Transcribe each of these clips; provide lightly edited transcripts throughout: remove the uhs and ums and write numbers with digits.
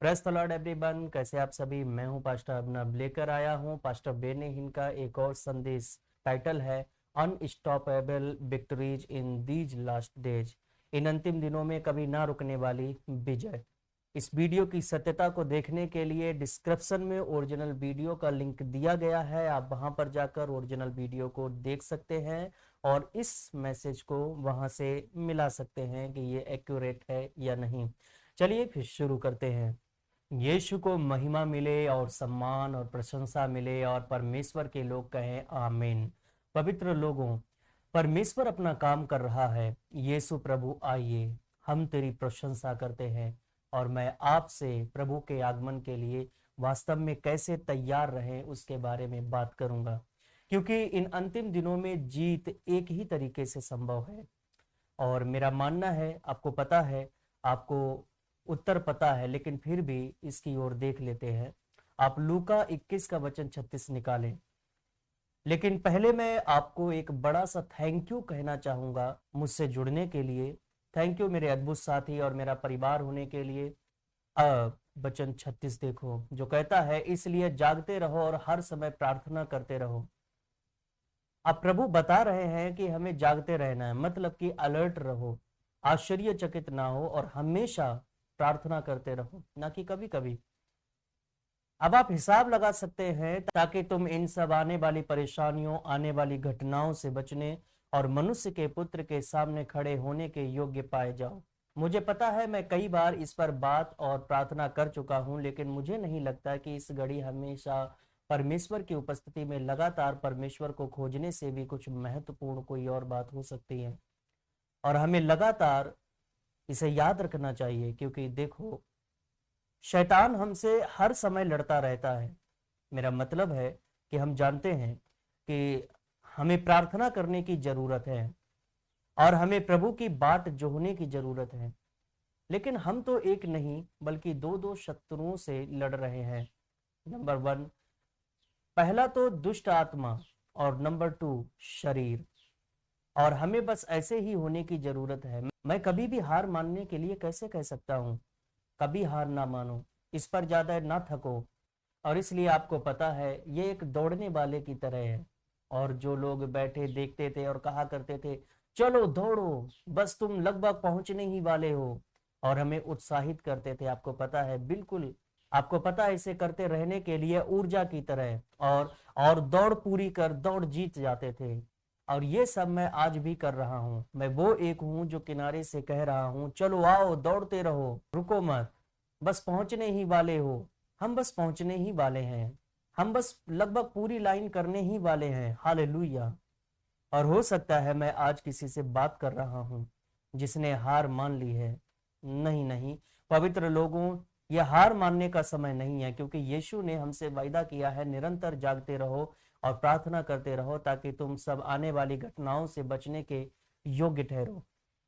Press the Lord everyone. कैसे आप सभी। मैं हूं पास्टर अबनब, लेकर आया हूं पास्टर बेनिहिन का एक और संदेश। टाइटल है unstoppable victories in these last days. इन अंतिम दिनों में कभी ना रुकने वाली विजय। इस वीडियो की सत्यता को देखने के लिए डिस्क्रिप्शन में ओरिजिनल वीडियो का लिंक दिया गया है। आप वहां पर जाकर ओरिजिनल वीडियो को देख सकते हैं और इस मैसेज को वहां से मिला सकते हैं कि ये एक्यूरेट है या नहीं। चलिए फिर शुरू करते हैं। यीशु को महिमा मिले और सम्मान और प्रशंसा मिले और परमेश्वर के लोग कहें आमीन। पवित्र लोगों, परमेश्वर अपना काम कर रहा है। यीशु प्रभु आइए, हम तेरी प्रशंसा करते हैं। और मैं आपसे प्रभु के आगमन के लिए वास्तव में कैसे तैयार रहें उसके बारे में बात करूंगा, क्योंकि इन अंतिम दिनों में जीत एक ही तरीके से संभव है। और मेरा मानना है, आपको पता है, आपको उत्तर पता है, लेकिन फिर भी इसकी ओर देख लेते हैं। आप लूका 21 का वचन 36 निकालें। लेकिन पहले मैं आपको एक बड़ा सा थैंक यू कहना चाहूंगा मुझसे जुड़ने के लिए। थैंक यू मेरे अद्भुत साथी और मेरा परिवार होने के लिए। वचन 36 देखो जो कहता है, इसलिए जागते रहो और हर समय प्रार्थना करते रहो। अब प्रभु बता रहे हैं कि हमें जागते रहना है, मतलब कि अलर्ट रहो, आश्चर्यचकित ना हो और हमेशा प्रार्थना करते रहो, ना कि कभी कभी। अब आप हिसाब लगा सकते हैं ताकि तुम इन सब आने वाली परेशानियों, आने वाली घटनाओं से बचने और मनुष्य के पुत्र के सामने खड़े होने के योग्य पाए जाओ। मुझे पता है मैं कई बार इस पर बात और प्रार्थना कर चुका हूं, लेकिन मुझे नहीं लगता कि इस घड़ी हमेशा परमेश्वर की उपस्थिति में लगातार परमेश्वर को खोजने से भी कुछ महत्वपूर्ण कोई और बात हो सकती है। और हमें लगातार इसे याद रखना चाहिए, क्योंकि देखो, शैतान हमसे हर समय लड़ता रहता है। मेरा मतलब है कि हम जानते हैं कि हमें प्रार्थना करने की जरूरत है और हमें प्रभु की बाट जोहने की जरूरत है। लेकिन हम तो एक नहीं बल्कि दो दो शत्रुओं से लड़ रहे हैं। नंबर 1, पहला तो दुष्ट आत्मा, और नंबर 2 शरीर। और हमें बस ऐसे ही होने की जरूरत है। मैं कभी भी हार मानने के लिए कैसे कह सकता हूँ? कभी हार ना मानो, इस पर ज्यादा ना थको। और इसलिए आपको पता है, ये एक दौड़ने वाले की तरह है। और जो लोग बैठे देखते थे और कहा करते थे, चलो दौड़ो, बस तुम लगभग पहुंचने ही वाले हो, और हमें उत्साहित करते थे, आपको पता है, बिल्कुल आपको पता है, इसे करते रहने के लिए ऊर्जा की तरह। और दौड़ पूरी कर दौड़ जीत जाते थे। और ये सब मैं आज भी कर रहा हूँ। मैं वो एक हूँ जो किनारे से कह रहा हूँ, चलो आओ, दौड़ते रहो, रुको मत, बस पहुंचने ही वाले हो। हम बस पहुंचने ही वाले हैं। हम बस लगभग पूरी लाइन करने ही वाले हैं। हालेलुया। और हो सकता है मैं आज किसी से बात कर रहा हूं जिसने हार मान ली है। नहीं नहीं, पवित्र लोगों, यह हार मानने का समय नहीं है, क्योंकि यीशु ने हमसे वायदा किया है, निरंतर जागते रहो और प्रार्थना करते रहो ताकि तुम सब आने वाली घटनाओं से बचने के योग्य ठहरो।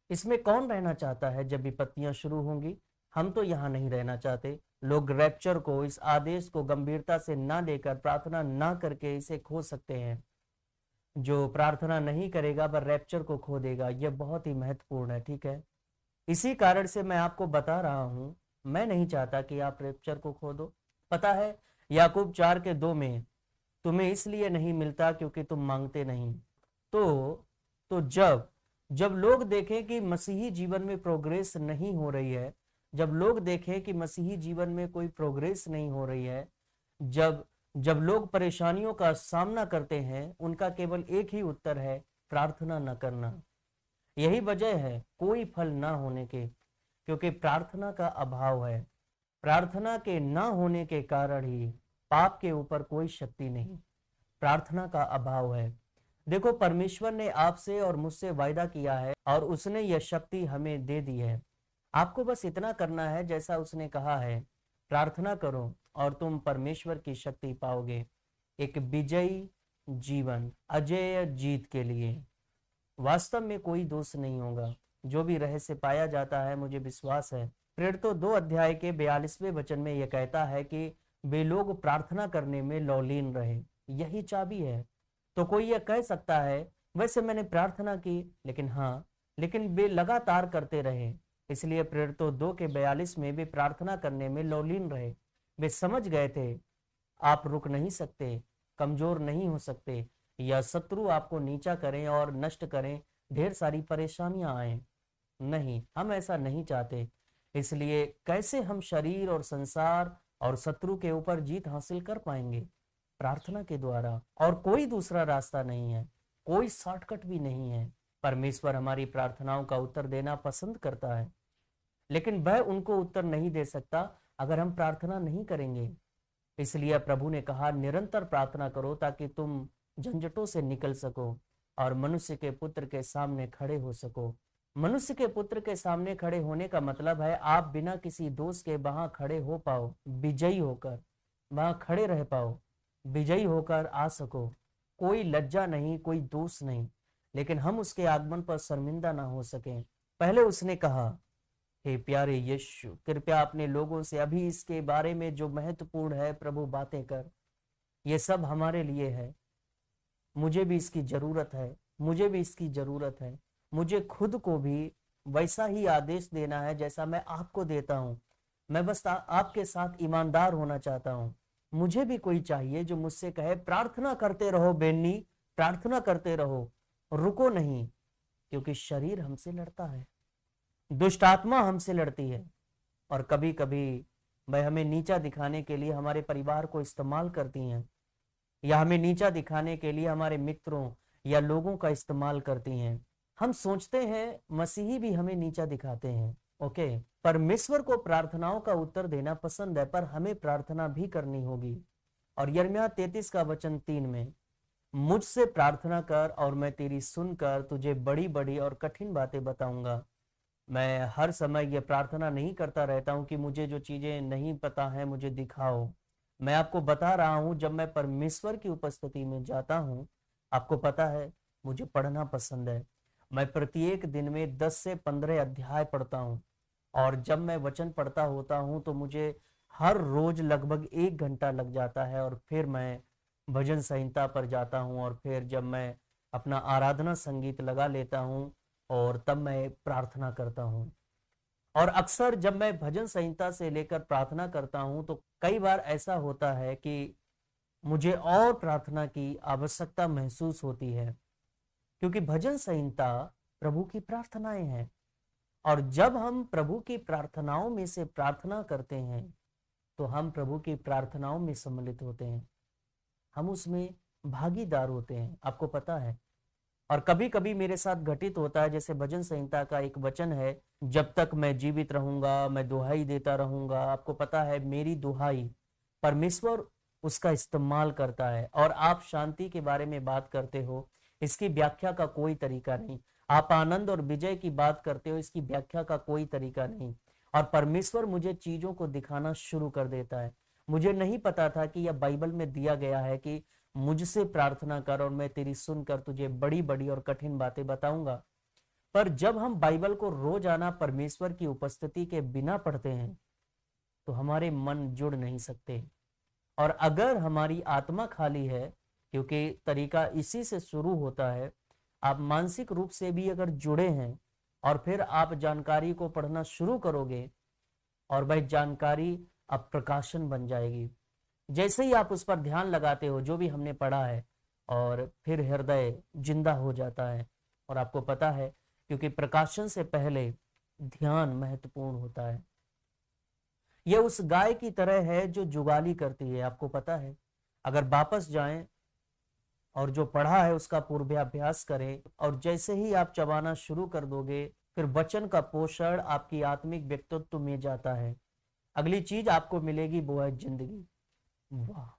इसमें कौन रहना चाहता है जब विपत्तियां शुरू होंगी? हम तो यहाँ नहीं रहना चाहते। लोग रैप्चर को, इस आदेश को गंभीरता से ना लेकर प्रार्थना ना करके इसे खो सकते हैं। जो प्रार्थना नहीं करेगा वह रैप्चर को खो देगा। यह बहुत ही महत्वपूर्ण है, ठीक है? इसी कारण से मैं आपको बता रहा हूं, मैं नहीं चाहता कि आप रैप्चर को खो दो। पता है, याकूब 4:2 में, तुम्हें इसलिए नहीं मिलता क्योंकि तुम मांगते नहीं। तो जब जब लोग देखें कि मसीही जीवन में प्रोग्रेस नहीं हो रही है, जब लोग देखें कि मसीही जीवन में कोई प्रोग्रेस नहीं हो रही है, जब जब लोग परेशानियों का सामना करते हैं, उनका केवल एक ही उत्तर है, प्रार्थना न करना। यही वजह है कोई फल ना होने के, क्योंकि प्रार्थना का अभाव है। प्रार्थना के ना होने के कारण ही पाप के ऊपर कोई शक्ति नहीं, प्रार्थना का अभाव है। देखो, परमेश्वर ने आपसे और मुझसे वायदा किया है और उसने यह शक्ति हमें दे दी है। आपको बस इतना करना है जैसा उसने कहा है, प्रार्थना करो और तुम परमेश्वर की शक्ति पाओगे, एक विजयी जीवन, अजेय जीत के लिए। वास्तव में कोई दोष नहीं होगा। जो भी रहस्य पाया जाता है, मुझे विश्वास है, प्रेरितों 2 अध्याय के 42वें वचन में यह कहता है कि वे लोग प्रार्थना करने में लौलीन रहे। यही चाबी है। तो कोई यह कह सकता है, वैसे मैंने प्रार्थना की, लेकिन हाँ, लेकिन वे लगातार करते रहे। इसलिए प्रेरितों 2:42 में भी प्रार्थना करने में लौलीन रहे। वे समझ गए थे आप रुक नहीं सकते, कमजोर नहीं हो सकते, या शत्रु आपको नीचा करें और नष्ट करें, ढेर सारी परेशानियां आए। नहीं, हम ऐसा नहीं चाहते। इसलिए कैसे हम शरीर और संसार और शत्रु के ऊपर जीत हासिल कर पाएंगे? प्रार्थना के द्वारा, और कोई दूसरा रास्ता नहीं है, कोई शॉर्टकट भी नहीं है। परमेश्वर हमारी प्रार्थनाओं का उत्तर देना पसंद करता है, लेकिन वह उनको उत्तर नहीं दे सकता अगर हम प्रार्थना नहीं करेंगे। इसलिए प्रभु ने कहा, निरंतर प्रार्थना करो ताकि तुम झंझटों से निकल सको और मनुष्य के पुत्र के सामने खड़े हो सको। मनुष्य के पुत्र के सामने खड़े होने का मतलब है आप बिना किसी दोष के वहां खड़े हो पाओ, विजयी होकर वहां खड़े रह पाओ, विजयी होकर आ सको। कोई लज्जा नहीं, कोई दोष नहीं, लेकिन हम उसके आगमन पर शर्मिंदा ना हो सकें। पहले उसने कहा, हे प्यारे यीशु, कृपया अपने लोगों से अभी इसके बारे में जो महत्वपूर्ण है प्रभु बातें कर। ये सब हमारे लिए है, मुझे भी इसकी जरूरत है, मुझे भी इसकी जरूरत है। मुझे खुद को भी वैसा ही आदेश देना है जैसा मैं आपको देता हूँ। मैं बस आपके साथ ईमानदार होना चाहता हूँ। मुझे भी कोई चाहिए जो मुझसे कहे, प्रार्थना करते रहो बेन्नी, प्रार्थना करते रहो, रुको नहीं, क्योंकि शरीर हमसे लड़ता है, दुष्ट आत्मा हमसे लड़ती है, और कभी कभी वह हमें नीचा दिखाने के लिए हमारे परिवार को इस्तेमाल करती हैं, या हमें नीचा दिखाने के लिए हमारे मित्रों या लोगों का इस्तेमाल करती हैं। हम सोचते हैं मसीही भी हमें नीचा दिखाते हैं। ओके, परमेश्वर को प्रार्थनाओं का उत्तर देना पसंद है, पर हमें प्रार्थना भी करनी होगी। और यिर्मयाह 33:3 में, मुझसे प्रार्थना कर और मैं तेरी सुनकर तुझे बड़ी बड़ी और कठिन बातें बताऊंगा। मैं हर समय यह प्रार्थना नहीं करता रहता हूं कि मुझे जो चीजें नहीं पता है मुझे दिखाओ। मैं आपको बता रहा हूं, जब मैं परमेश्वर की उपस्थिति में जाता हूं, आपको पता है मुझे पढ़ना पसंद है। मैं प्रत्येक दिन में 10 से 15 अध्याय पढ़ता हूं, और जब मैं वचन पढ़ता होता हूं तो मुझे हर रोज लगभग 1 घंटा लग जाता है। और फिर मैं भजन संहिता पर जाता हूं, और फिर जब मैं अपना आराधना संगीत लगा लेता हूं, और तब मैं प्रार्थना करता हूं। और अक्सर जब मैं भजन संहिता से लेकर प्रार्थना करता हूं तो कई बार ऐसा होता है कि मुझे और प्रार्थना की आवश्यकता महसूस होती है, क्योंकि भजन संहिता प्रभु की प्रार्थनाएं हैं। और जब हम प्रभु की प्रार्थनाओं में से प्रार्थना करते हैं तो हम प्रभु की प्रार्थनाओं में सम्मिलित होते हैं, हम उसमें भागीदार होते हैं, आपको पता है। और कभी कभी मेरे साथ घटित होता है, जैसे भजन संहिता का एक वचन है, जब तक मैं जीवित रहूंगा मैं दुहाई देता रहूंगा। आपको पता है मेरी दुहाई परमेश्वर उसका इस्तेमाल करता है। और आप शांति के बारे में बात करते हो, इसकी व्याख्या का कोई तरीका नहीं। आप आनंद और विजय की बात करते हो, इसकी व्याख्या का कोई तरीका नहीं। और परमेश्वर मुझे चीजों को दिखाना शुरू कर देता है। मुझे नहीं पता था कि यह बाइबल में दिया गया है कि मुझसे प्रार्थना कर और मैं तेरी सुनकर तुझे बड़ी बड़ी और कठिन बातें बताऊंगा। पर जब हम बाइबल को रोजाना परमेश्वर की उपस्थिति के बिना पढ़ते हैं तो हमारे मन जुड़ नहीं सकते। और अगर हमारी आत्मा खाली है, क्योंकि तरीका इसी से शुरू होता है, आप मानसिक रूप से भी अगर जुड़े हैं और फिर आप जानकारी को पढ़ना शुरू करोगे, और वह जानकारी अब प्रकाशन बन जाएगी। जैसे ही आप उस पर ध्यान लगाते हो जो भी हमने पढ़ा है, और फिर हृदय जिंदा हो जाता है। और आपको पता है, क्योंकि प्रकाशन से पहले ध्यान महत्वपूर्ण होता है। यह उस गाय की तरह है जो जुगाली करती है, आपको पता है। अगर वापस जाएं और जो पढ़ा है उसका पूर्वाभ्यास करें, और जैसे ही आप चबाना शुरू कर दोगे, फिर वचन का पोषण आपकी आत्मिक व्यक्तित्व में जाता है। अगली चीज आपको मिलेगी वो है जिंदगी। वाह,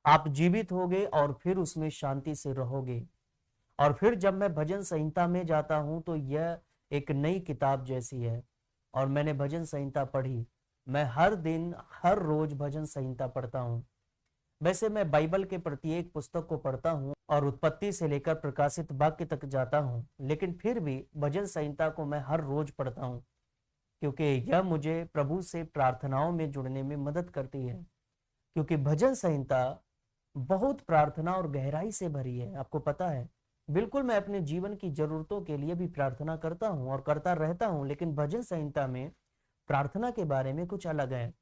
आप जीवित होगे और फिर उसमें शांति से रहोगे। और फिर जब मैं भजन संहिता में जाता हूं तो यह एक नई किताब जैसी है। और मैंने भजन संहिता पढ़ी, मैं हर दिन हर रोज भजन संहिता पढ़ता हूं। वैसे मैं बाइबल के प्रत्येक पुस्तक को पढ़ता हूं और उत्पत्ति से लेकर प्रकाशित वाक्य तक जाता हूं, लेकिन फिर भी भजन संहिता को मैं हर रोज पढ़ता हूं, क्योंकि यह मुझे प्रभु से प्रार्थनाओं में जुड़ने में मदद करती है। क्योंकि भजन संहिता बहुत प्रार्थना और गहराई से भरी है, आपको पता है। बिल्कुल, मैं अपने जीवन की जरूरतों के लिए भी प्रार्थना करता हूँ और करता रहता हूँ, लेकिन भजन संहिता में प्रार्थना के बारे में कुछ अलग है।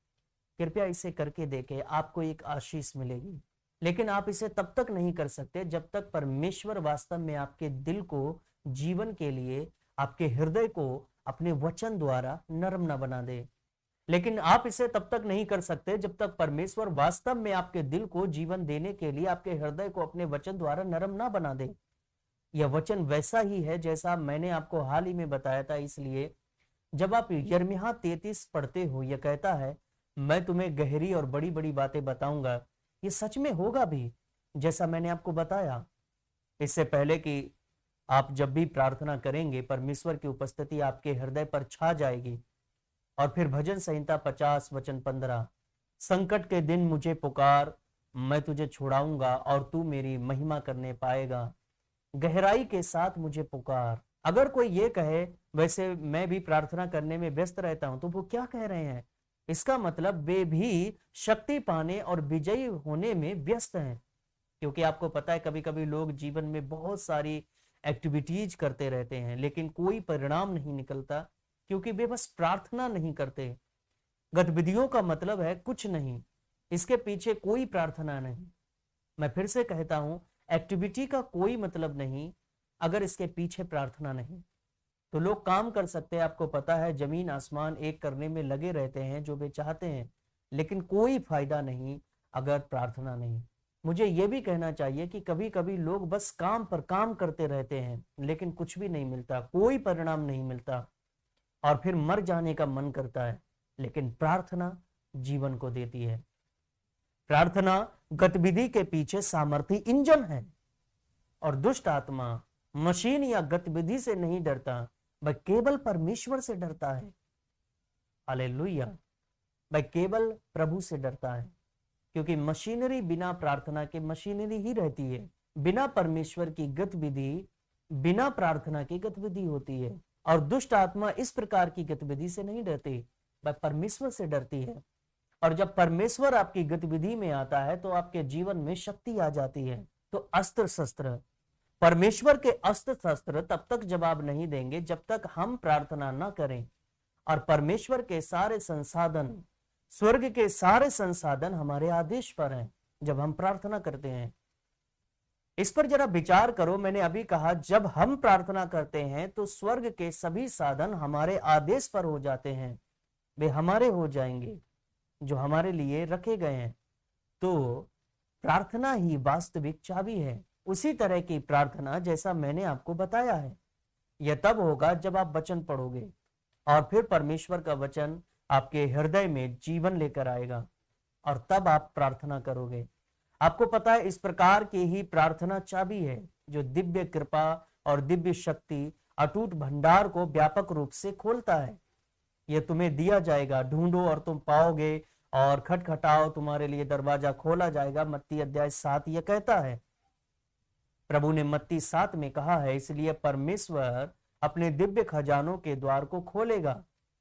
कृपया इसे करके देखें, आपको एक आशीष मिलेगी। लेकिन आप इसे तब तक नहीं कर सकते जब तक परमेश्वर वास्तव में आपके दिल को जीवन के लिए, आपके हृदय को अपने वचन द्वारा नरम न बना दे। लेकिन आप इसे तब तक नहीं कर सकते जब तक परमेश्वर वास्तव में आपके दिल को जीवन देने के लिए आपके हृदय को अपने वचन द्वारा नरम ना बना दे। यह वचन वैसा ही है जैसा मैंने आपको हाल ही में बताया था। इसलिए जब आप यिर्मयाह 33 पढ़ते हो, यह कहता है, मैं तुम्हें गहरी और बड़ी बड़ी बातें बताऊंगा। ये सच में होगा भी, जैसा मैंने आपको बताया। इससे पहले कि आप जब भी प्रार्थना करेंगे, परमेश्वर की उपस्थिति आपके हृदय पर छा जाएगी। और फिर भजन संहिता 50 वचन 15, संकट के दिन मुझे पुकार, मैं तुझे छुड़ाऊंगा और तू मेरी महिमा करने पाएगा। गहराई के साथ मुझे पुकार। अगर कोई ये कहे वैसे मैं भी प्रार्थना करने में व्यस्त रहता हूं, तो वो क्या कह रहे हैं? इसका मतलब वे भी शक्ति पाने और विजयी होने में व्यस्त हैं। क्योंकि आपको पता है, कभी कभी लोग जीवन में बहुत सारी एक्टिविटीज करते रहते हैं, लेकिन कोई परिणाम नहीं निकलता, क्योंकि वे बस प्रार्थना नहीं करते। गतिविधियों का मतलब है कुछ नहीं, इसके पीछे कोई प्रार्थना नहीं। मैं फिर से कहता हूं, एक्टिविटी का कोई मतलब नहीं अगर इसके पीछे प्रार्थना नहीं। तो लोग काम कर सकते हैं, आपको पता है, जमीन आसमान एक करने में लगे रहते हैं जो वे चाहते हैं, लेकिन कोई फायदा नहीं अगर प्रार्थना नहीं। मुझे यह भी कहना चाहिए कि कभी कभी लोग बस काम पर काम करते रहते हैं, लेकिन कुछ भी नहीं मिलता, कोई परिणाम नहीं मिलता, और फिर मर जाने का मन करता है। लेकिन प्रार्थना जीवन को देती है। प्रार्थना गतिविधि के पीछे सामर्थी इंजन है। और दुष्ट आत्मा मशीन या गतिविधि से नहीं डरता, वह केवल परमेश्वर से डरता है। हालेलुया। वह केवल प्रभु से डरता है, क्योंकि मशीनरी बिना प्रार्थना के मशीनरी ही रहती है। बिना परमेश्वर की गतिविधि बिना प्रार्थना की गतिविधि होती है। और दुष्ट आत्मा इस प्रकार की गतिविधि से नहीं डरती, वह परमेश्वर से डरती है। और जब परमेश्वर आपकी गतिविधि में आता है तो आपके जीवन में शक्ति आ जाती है। तो अस्त्र शस्त्र, परमेश्वर के अस्त्र शस्त्र तब तक जवाब नहीं देंगे जब तक हम प्रार्थना न करें। और परमेश्वर के सारे संसाधन, स्वर्ग के सारे संसाधन हमारे आदेश पर हैं जब हम प्रार्थना करते हैं। इस पर जरा विचार करो। मैंने अभी कहा, जब हम प्रार्थना करते हैं तो स्वर्ग के सभी साधन हमारे आदेश पर हो जाते हैं, वे हमारे हो जाएंगे जो हमारे लिए रखे गए हैं। तो प्रार्थना ही वास्तविक चाबी है। उसी तरह की प्रार्थना जैसा मैंने आपको बताया है, यह तब होगा जब आप वचन पढ़ोगे और फिर परमेश्वर का वचन आपके हृदय में जीवन लेकर आएगा, और तब आप प्रार्थना करोगे। आपको पता है, इस प्रकार की ही प्रार्थना चाबी है जो दिव्य कृपा और दिव्य शक्ति, अटूट भंडार को व्यापक रूप से खोलता है। यह तुम्हें दिया जाएगा, ढूंढो और तुम पाओगे, और खटखटाओ तुम्हारे लिए दरवाजा खोला जाएगा। मत्ती अध्याय 7 यह कहता है। प्रभु ने मत्ती 7 में कहा है, इसलिए परमेश्वर अपने दिव्य खजानों के द्वार को खोलेगा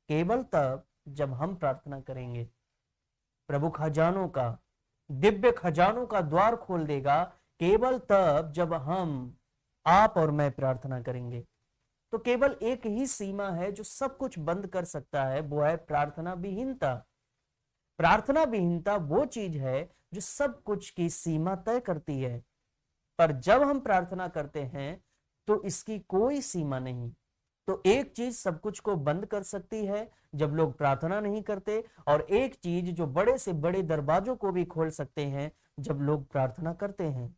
केवल तब जब हम प्रार्थना करेंगे। प्रभु खजानों का, दिव्य खजानों का द्वार खोल देगा केवल तब जब हम, आप और मैं प्रार्थना करेंगे। तो केवल एक ही सीमा है जो सब कुछ बंद कर सकता है, वो है प्रार्थना विहीनता। प्रार्थना विहीनता वो चीज है जो सब कुछ की सीमा तय करती है। पर जब हम प्रार्थना करते हैं तो इसकी कोई सीमा नहीं। तो एक चीज सब कुछ को बंद कर सकती है जब लोग प्रार्थना नहीं करते, और एक चीज जो बड़े से बड़े दरवाजों को भी खोल सकते हैं जब लोग प्रार्थना करते हैं।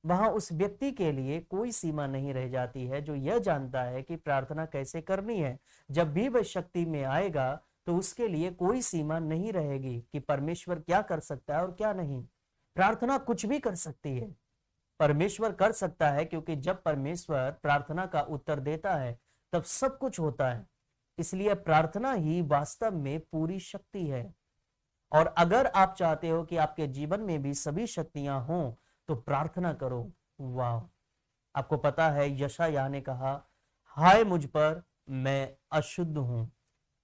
वहां उस व्यक्ति के लिए कोई सीमा नहीं रह जाती है जो यह जानता है कि प्रार्थना कैसे करनी है। जब भी वह शक्ति में आएगा तो उसके लिए कोई सीमा नहीं रहेगी कि परमेश्वर क्या कर सकता है और क्या नहीं। प्रार्थना कुछ भी कर सकती है, परमेश्वर कर सकता है, क्योंकि जब परमेश्वर प्रार्थना का उत्तर देता है तब सब कुछ होता है। इसलिए प्रार्थना ही वास्तव में पूरी शक्ति है। और अगर आप चाहते हो कि आपके जीवन में भी सभी शक्तियां हों तो प्रार्थना करो। वाह, आपको पता है यशायाह ने कहा, हाय मुझ पर, मैं अशुद्ध हूं।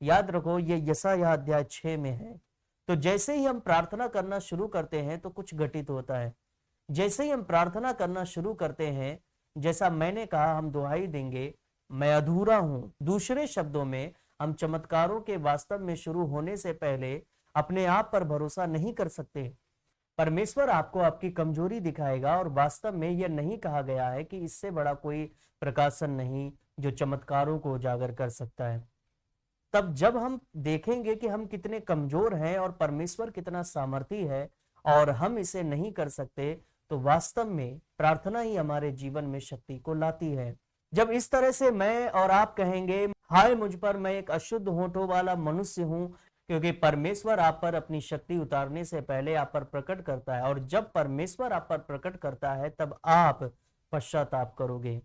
याद रखो, ये यशायाह अध्याय 6 में है। तो जैसे ही हम प्रार्थना करना शुरू करते हैं तो कुछ घटित होता है। जैसे ही हम प्रार्थना करना शुरू करते हैं जैसा मैंने कहा हम दुहाई देंगे, मैं अधूरा हूं। दूसरे शब्दों में, हम चमत्कारों के वास्तव में शुरू होने से पहले अपने आप पर भरोसा नहीं कर सकते। परमेश्वर आपको आपकी कमजोरी दिखाएगा, और वास्तव में यह नहीं कहा गया है कि इससे बड़ा कोई प्रकाशन नहीं जो चमत्कारों को उजागर कर सकता है। तब जब हम देखेंगे कि हम कितने कमजोर हैं और परमेश्वर कितना सामर्थी है और हम इसे नहीं कर सकते, तो वास्तव में प्रार्थना ही हमारे जीवन में शक्ति को लाती है। जब इस तरह से मैं और आप कहेंगे, हाय मुझ पर, मैं एक अशुद्ध होठों वाला मनुष्य हूं, क्योंकि परमेश्वर आप पर अपनी शक्ति उतारने से पहले आप पर प्रकट करता है, और जब परमेश्वर आप पर प्रकट करता है तब आप पश्चाताप करोगे।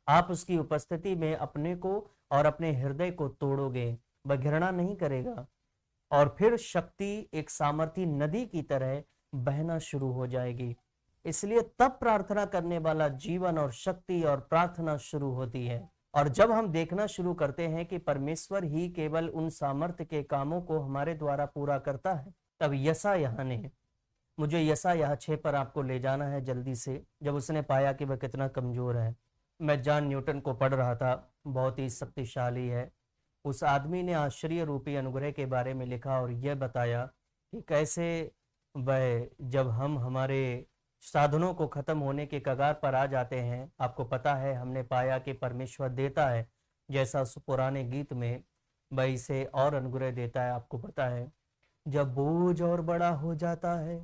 आप उसकी उपस्थिति में अपने को और अपने हृदय को तोड़ोगे, वह घृणा नहीं करेगा, और फिर शक्ति एक सामर्थी नदी की तरह बहना शुरू हो जाएगी। इसलिए तब प्रार्थना करने वाला जीवन और शक्ति और प्रार्थना शुरू होती है। और जब हम देखना शुरू करते हैं कि परमेश्वर ही केवल उन सामर्थ्य के कामों को हमारे द्वारा पूरा करता है, तब यशायाह ने, मुझे यशायाह 6 पर आपको ले जाना है जल्दी से। जब उसने पाया कि वह कितना कमजोर है, मैं जॉन न्यूटन को पढ़ रहा था, बहुत ही शक्तिशाली है। उस आदमी ने आश्चर्य रूपी अनुग्रह के बारे में लिखा और यह बताया कि कैसे वह, जब हम हमारे साधनों को खत्म होने के कगार पर आ जाते हैं, आपको पता है हमने पाया कि परमेश्वर देता है, जैसा उस पुराने गीत में वह इसे और अनुग्रह देता है। आपको पता है, जब बोझ और बड़ा हो जाता है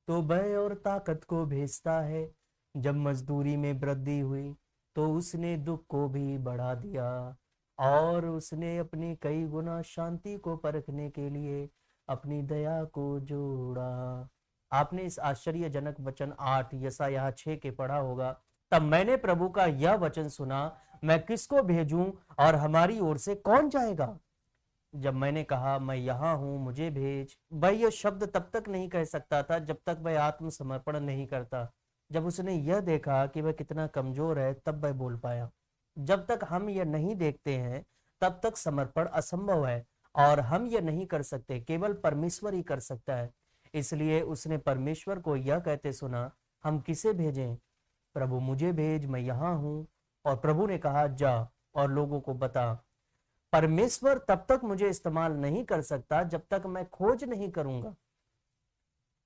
तो भय और ताकत को भेजता है। जब मजदूरी में वृद्धि हुई तो उसने दुख को भी बढ़ा दिया, और उसने अपनी कई गुना शांति को परखने के लिए अपनी दया को जोड़ा। आपने इस आश्चर्यजनक वचन 8 यशायाह 6 के पढ़ा होगा। तब मैंने प्रभु का यह वचन सुना, मैं किसको भेजूं और हमारी ओर से कौन जाएगा? जब मैंने कहा, मैं यहाँ हूं, मुझे भेज, वह यह शब्द तब तक नहीं कह सकता था जब तक वह आत्मसमर्पण नहीं करता। जब उसने यह देखा कि वह कितना कमजोर है, तब वह बोल पाया। जब तक हम यह नहीं देखते हैं तब तक समर्पण असंभव है, और हम यह नहीं कर सकते, केवल परमेश्वर ही कर सकता है। इसलिए उसने परमेश्वर को यह कहते सुना, हम किसे भेजें? प्रभु मुझे भेज, मैं यहाँ हूं। और प्रभु ने कहा, जा और लोगों को बता। परमेश्वर तब तक मुझे इस्तेमाल नहीं कर सकता जब तक मैं खोज नहीं करूंगा।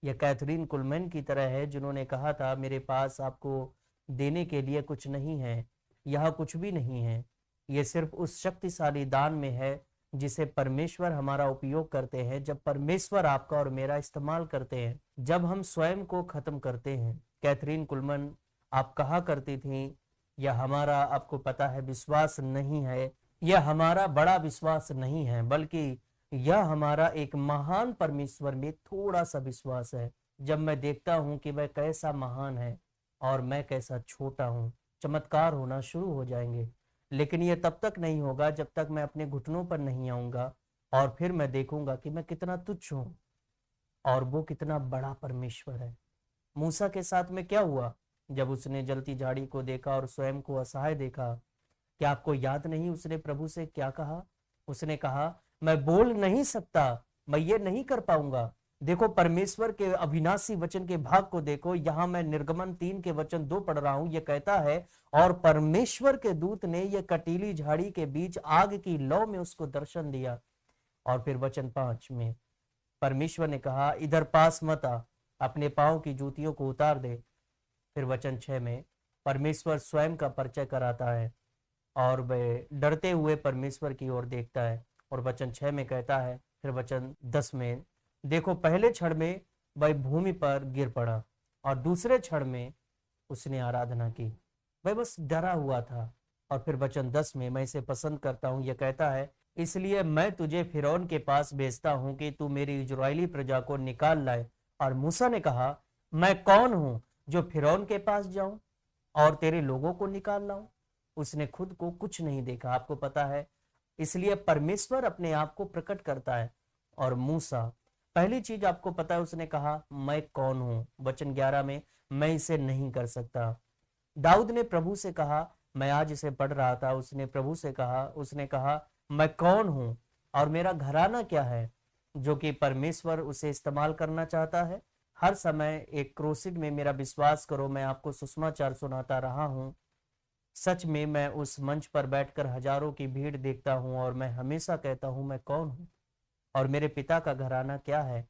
यह कैथरीन कुलमैन की तरह है, जिन्होंने कहा था, मेरे पास आपको देने के लिए कुछ नहीं है, यह कुछ भी नहीं है, यह सिर्फ उस शक्तिशाली दान में है जिसे परमेश्वर हमारा उपयोग करते हैं। जब परमेश्वर आपका और मेरा इस्तेमाल करते हैं, जब हम स्वयं को खत्म करते हैं। कैथरीन कुलमैन आप कहा करती थी, यह हमारा, आपको पता है, विश्वास नहीं है, यह हमारा बड़ा विश्वास नहीं है, बल्कि यह हमारा एक महान परमेश्वर में थोड़ा सा विश्वास है। जब मैं देखता हूं कि वह कैसा महान है और मैं कैसा छोटा हूं, चमत्कार होना शुरू हो जाएंगे। लेकिन यह तब तक नहीं होगा जब तक मैं अपने घुटनों पर नहीं आऊंगा, और फिर मैं देखूंगा कि मैं कितना तुच्छ हूं और वो कितना बड़ा परमेश्वर है। मूसा के साथ में क्या हुआ? जब उसने जलती झाड़ी को देखा और स्वयं को असहाय देखा, क्या आपको याद नहीं उसने प्रभु से क्या कहा? उसने कहा, मैं बोल नहीं सकता, मैं ये नहीं कर पाऊंगा। देखो परमेश्वर के अविनाशी वचन के भाग को देखो, यहां मैं निर्गमन 3 के वचन 2 पढ़ रहा हूं। यह कहता है, और परमेश्वर के दूत ने यह कटीली झाड़ी के बीच आग की लौ में उसको दर्शन दिया। और फिर वचन 5 में परमेश्वर ने कहा, इधर पास मत आ, अपने पांव की जूतियों को उतार दे। फिर वचन 6 में परमेश्वर स्वयं का परिचय कराता है, और वह डरते हुए परमेश्वर की ओर देखता है। और वचन 6 में कहता है, फिर वचन 10 में, देखो पहले क्षण में वह भूमि पर गिर पड़ा, और दूसरे क्षण में उसने आराधना की। वह बस डरा हुआ था। और फिर वचन 10 में, मैं इसे पसंद करता हूं, यह कहता है, इसलिए मैं तुझे फिरौन के पास भेजता हूं कि तू मेरी इजरायली प्रजा को निकाल लाए। और मूसा ने कहा, मैं कौन हूं जो फिरौन के पास जाऊं और तेरे लोगों को निकाल लाऊं? उसने खुद को कुछ नहीं देखा, आपको पता है। इसलिए परमेश्वर अपने आप को प्रकट करता है। और मूसा, पहली चीज आपको पता है, उसने कहा, मैं कौन हूं? वचन 11 में, मैं इसे नहीं कर सकता। दाऊद ने प्रभु से कहा, मैं आज इसे पढ़ रहा था, उसने प्रभु से कहा, उसने कहा, मैं कौन हूं और मेरा घराना क्या है? जो कि परमेश्वर उसे इस्तेमाल करना चाहता है। हर समय एक क्रूसिड में, मेरा विश्वास करो, मैं आपको सुसमाचार सुनाता रहा हूं सच में मैं उस मंच पर बैठकर हजारों की भीड़ देखता हूँ और मैं हमेशा कहता हूँ मैं कौन हूँ और मेरे पिता का घराना क्या है,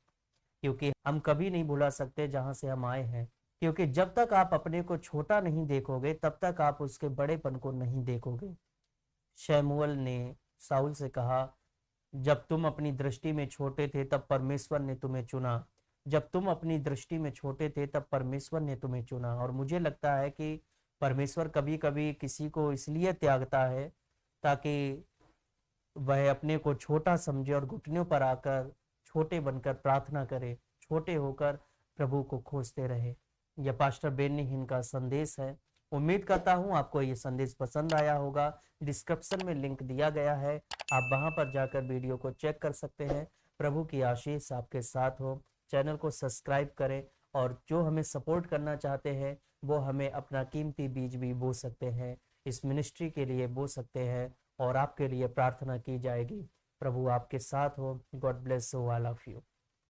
क्योंकि हम कभी नहीं भुला सकते जहां से हम आए हैं। क्योंकि जब तक आप अपने को छोटा नहीं देखोगे तब तक आप उसके बड़ेपन को नहीं देखोगे। शैमुअल ने साउल से कहा, जब तुम अपनी दृष्टि में छोटे थे तब परमेश्वर ने तुम्हें चुना। जब तुम अपनी दृष्टि में छोटे थे तब परमेश्वर ने तुम्हें चुना। और मुझे लगता है कि परमेश्वर कभी कभी किसी को इसलिए त्यागता है ताकि वह अपने को छोटा समझे और घुटनों पर आकर छोटे बनकर प्रार्थना करे, छोटे होकर प्रभु को खोजते रहे। यह पास्टर बेन्नी हिन का संदेश है। उम्मीद करता हूं आपको ये संदेश पसंद आया होगा। डिस्क्रिप्शन में लिंक दिया गया है, आप वहां पर जाकर वीडियो को चेक कर सकते हैं। प्रभु की आशीष आपके साथ हो। चैनल को सब्सक्राइब करें और जो हमें सपोर्ट करना चाहते हैं वो हमें अपना कीमती बीज भी बो सकते हैं, इस मिनिस्ट्री के लिए बो सकते हैं और आपके लिए प्रार्थना की जाएगी। प्रभु आपके साथ हो। God bless all of you.